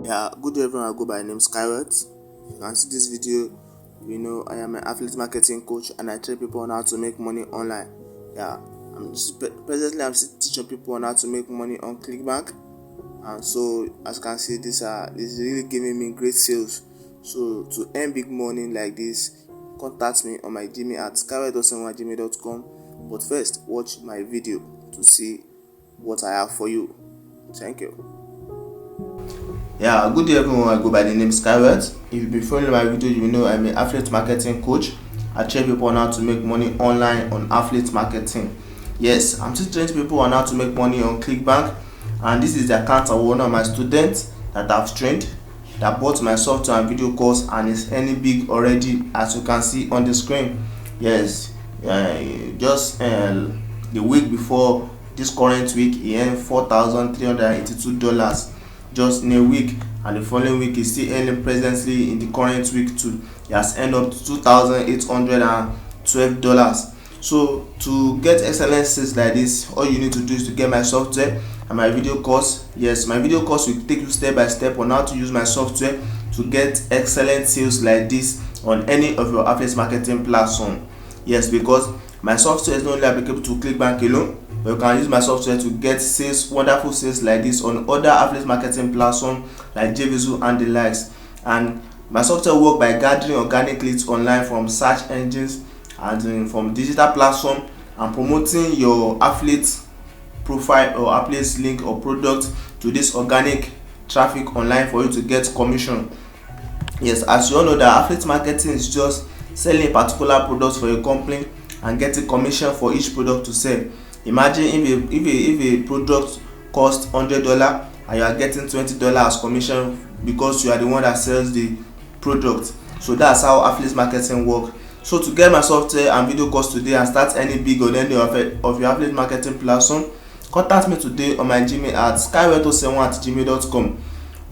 Yeah, good day everyone. I go by the name Skyward. You can see this video. I am an affiliate marketing coach and I train people on how to make money online. Yeah, presently I'm still teaching people on how to make money on Clickbank, and so as you can see, this is really giving me great sales. So to earn big money like this, contact me on my Gmail at skyward.gmail.com. But first, watch my video to see what I have for you. Thank you. Yeah, good day everyone. I go by the name Skyward. If you've been following my video, you know I'm an affiliate marketing coach. I train people on how to make money online on affiliate marketing. Yes, I'm still training people on how to make money on Clickbank, and this is the account of one of my students that I've trained that bought my software and video course and is earning big already, as you can see on the screen. Yes, just the week before this current week, he earned $4,382 just in a week, and the following week is still earning presently in the current week too. He has earned up to $2,812. So to get excellent sales like this, all you need to do is to get my software and my video course. Yes, my video course will take you step by step on how to use my software to get excellent sales like this on any of your affiliate marketing platform. Yes, because my software is not only applicable to Clickbank alone, but you can use my software to get sales, wonderful sales like this on other affiliate marketing platforms like JVZoo and the likes. And my software works by gathering organic leads online from search engines and from digital platform and promoting your affiliate profile or affiliate link or product to this organic traffic online for you to get commission. Yes, as you all know, that affiliate marketing is just selling a particular product for your company and getting commission for each product to sell. Imagine if a product costs $100 and you are getting $20 as commission because you are the one that sells the product. So that's how affiliate marketing works. So to get my software and video course today and start earning big on any of your affiliate marketing platform, contact me today on my Gmail at skyward07@gmail.com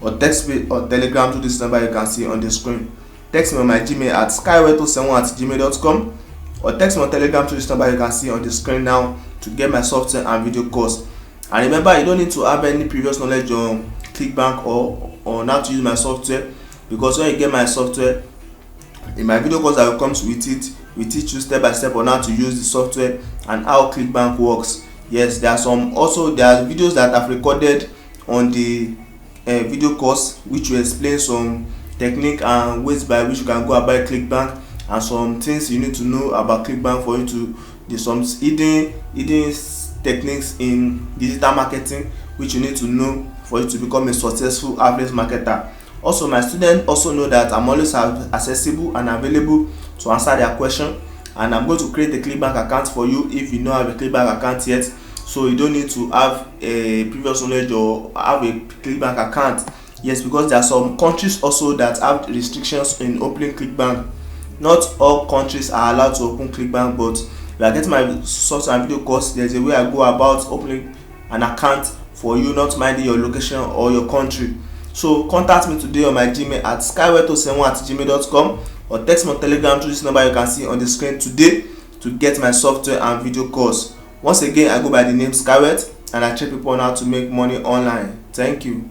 or text me or Telegram to this number you can see on the screen. Text me on my Gmail at skyward07@gmail.com or text me on Telegram to this number you can see on the screen now to get my software and video course. And remember, you don't need to have any previous knowledge on Clickbank or on how to use my software, because when you get my software, in my video course that will come with it, we teach you step by step on how to use the software and how Clickbank works. Yes, there are videos that I've recorded on the video course which will explain some technique and ways by which you can go about Clickbank and some things you need to know about Clickbank for you to do some hidden techniques in digital marketing which you need to know for you to become a successful affiliate marketer. Also, my students also know that I'm always accessible and available to answer their question, and I'm going to create a Clickbank account for you if you don't have a Clickbank account yet. So you don't need to have a previous knowledge or have a Clickbank account. Yes, because there are some countries also that have restrictions in opening Clickbank. Not all countries are allowed to open Clickbank, but if you are getting my software and video course, there's a way I go about opening an account for you, not minding your location or your country. So contact me today on my Gmail at skyward07@gmail.com or text me on Telegram to this number you can see on the screen today to get my software and video course. Once again, I go by the name Skyward and I train people on how to make money online. Thank you.